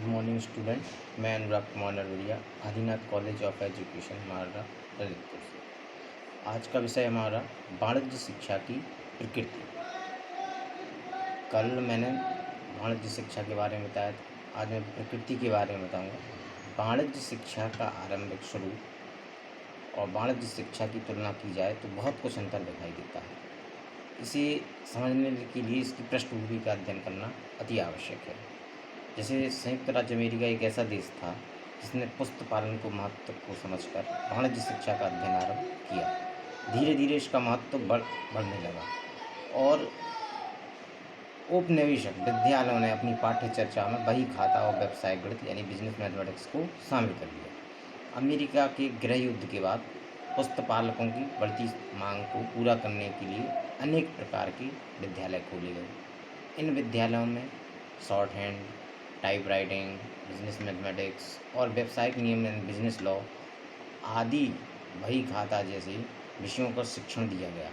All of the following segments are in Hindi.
Good morning student. मैं Anurag Kumar Narwariya, Adinath college of education Marra, Lalitpur से। आज का विषय हमारा वाणिज्य शिक्षा की प्रकृति। कल मैंने वाणिज्य शिक्षा के बारे में बताया था, आज मैं प्रकृति के बारे में बताऊंगा। वाणिज्य शिक्षा का आरंभिक स्वरूप और वाणिज्य शिक्षा की तुलना की जाए तो बहुत कुछ अंतर दिखाई देता है। इसे समझने के लिए इसकी पृष्ठभूमि का अध्ययन करना अति आवश्यक है। जैसे संयुक्त राज्य अमेरिका एक ऐसा देश था जिसने पुष्प पालन को महत्व को समझकर वाणिज्य शिक्षा का अध्ययन आरंभ किया। धीरे धीरे इसका महत्व बढ़ने लगा और औपनिवेशिक विद्यालयों ने अपनी पाठ्य चर्चा में बही खाता और व्यवसायिक गणित यानी बिजनेस मैथमेटिक्स को शामिल कर लिया। अमेरिका के गृह युद्ध के बाद पुष्प पालकों की बढ़ती मांग को पूरा करने के लिए अनेक प्रकार के विद्यालय खोले गए। इन विद्यालयों में short hand, type writing, business mathematics और व्यावसायिक नियम एंड बिजनेस लॉ आदि बही खाता जैसे विषयों का शिक्षण दिया गया।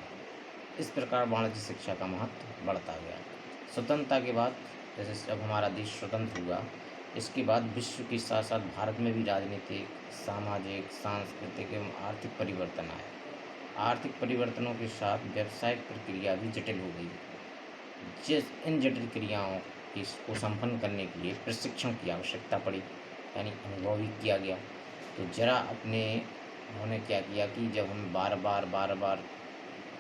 इस प्रकार वाणिज्य शिक्षा का महत्व बढ़ता गया। स्वतंत्रता के बाद, जैसे जब हमारा देश स्वतंत्र हुआ, इसके बाद विश्व के साथ साथ भारत में भी राजनीतिक, सामाजिक, सांस्कृतिक एवं आर्थिक परिवर्तन आए। आर्थिक परिवर्तनों के साथ व्यावसायिक प्रक्रिया भी जटिल हो गई। इन जटिल क्रियाओं को संपन्न करने के लिए प्रशिक्षण की आवश्यकता पड़ी, यानी अनुभव भी किया गया। तो जरा उन्होंने क्या किया कि जब हम बार बार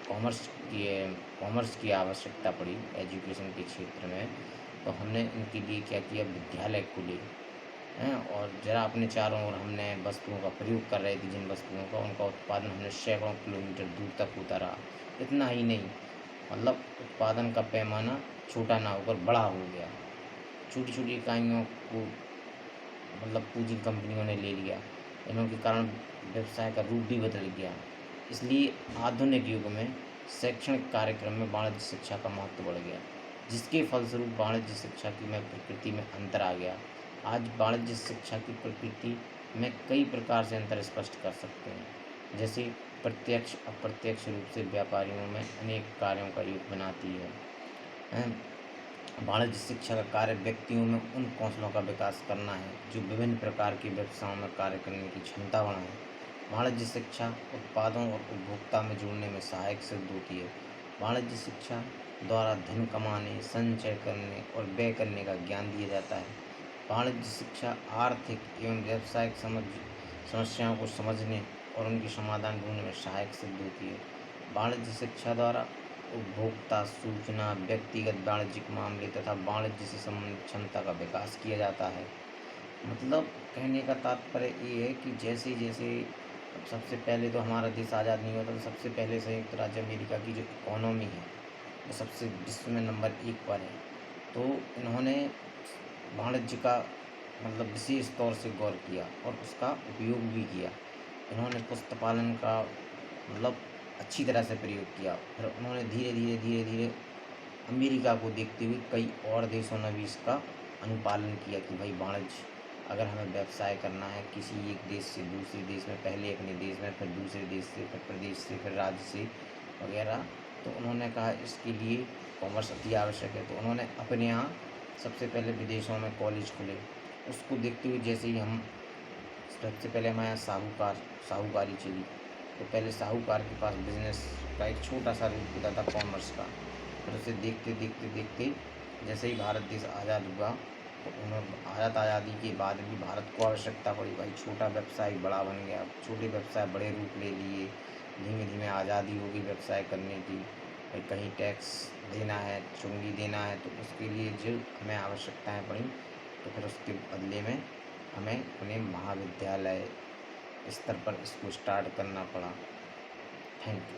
कॉमर्स की आवश्यकता पड़ी एजुकेशन के क्षेत्र में, तो हमने इनके लिए क्या किया, विद्यालय खोले हैं। और जरा अपने चारों ओर हमने वस्तुओं का प्रयोग कर रहे थे, जिन वस्तुओं का उनका उत्पादन हमने सैकड़ों किलोमीटर दूर तक होता रहा। इतना ही नहीं, मतलब उत्पादन का पैमाना छोटा ना होकर बड़ा हो गया। छोटी छोटी इकाइयों को मतलब पूंजी कंपनियों ने ले लिया। इन्हों के कारण व्यवसाय का रूप भी बदल गया। इसलिए आधुनिक युग में शैक्षणिक कार्यक्रम में वाणिज्य शिक्षा का महत्व बढ़ गया, जिसके फलस्वरूप वाणिज्य शिक्षा की प्रकृति में अंतर आ गया। आज वाणिज्य शिक्षा की प्रकृति में कई प्रकार से अंतर स्पष्ट कर सकते हैं। जैसे प्रत्यक्ष अप्रत्यक्ष रूप से व्यापारियों में अनेक कार्यों का योग बनाती है। वाणिज्य शिक्षा का कार्य व्यक्तियों में उन कौशलों का विकास करना है जो विभिन्न प्रकार के व्यवसायों में कार्य करने की क्षमता बढ़ाएं। वाणिज्य शिक्षा उत्पादों और उपभोक्ता में जुड़ने में सहायक सिद्ध होती है। वाणिज्य शिक्षा द्वारा धन कमाने, संचय करने और व्यय करने का ज्ञान दिया जाता है। वाणिज्य शिक्षा आर्थिक एवं व्यावसायिक समस्याओं को समझने और उनके समाधान ढूंढने में सहायक सिद्ध होती है। वाणिज्य शिक्षा द्वारा उपभोक्ता सूचना, व्यक्तिगत वाणिज्यिक मामले तथा वाणिज्य से संबंधित क्षमता का विकास किया जाता है। मतलब कहने का तात्पर्य ये है कि जैसे जैसे सबसे पहले तो हमारा देश आज़ाद नहीं हुआ था, तो सबसे पहले संयुक्त राज्य अमेरिका की जो इकोनॉमी है वो सबसे विश्व में नंबर 1 पर है। तो इन्होंने वाणिज्य का मतलब विशेष तौर से गौर किया और उसका उपयोग भी किया। इन्होंने पुष्प पालन का मतलब अच्छी तरह से प्रयोग किया। फिर उन्होंने धीरे धीरे अमेरिका को देखते हुए कई और देशों ने भी इसका अनुपालन किया कि भाई वाणिज्य अगर हमें व्यवसाय करना है किसी एक देश से दूसरे देश में, पहले अपने देश में, फिर दूसरे देश से, फिर प्रदेश से, फिर राज्य से वगैरह, तो उन्होंने कहा इसके लिए कॉमर्स अति आवश्यक है। तो उन्होंने अपने यहाँ सबसे पहले विदेशों में कॉलेज खुले। उसको देखते हुए जैसे ही हम सबसे पहले हमारे यहाँ साहूकारी चली, तो पहले साहूकार के पास बिजनेस का एक छोटा सा रूप होता था कॉमर्स का। फिर उसे देखते देखते देखते जैसे ही भारत देश आज़ाद हुआ, तो उन्होंने आज़ादी के बाद भी भारत को आवश्यकता पड़ी, भाई छोटा व्यवसाय बड़ा बन गया, छोटे व्यवसाय बड़े रूप ले लिए। धीमे धीमे आज़ादी होगी व्यवसाय करने की। भाई कहीं टैक्स देना है, चुंगी देना है, तो उसके लिए जो हमें आवश्यकताएँ पड़ी, तो फिर उसके बदले में हमें अपने महाविद्यालय स्तर पर इसको स्टार्ट करना पड़ा। Thank you.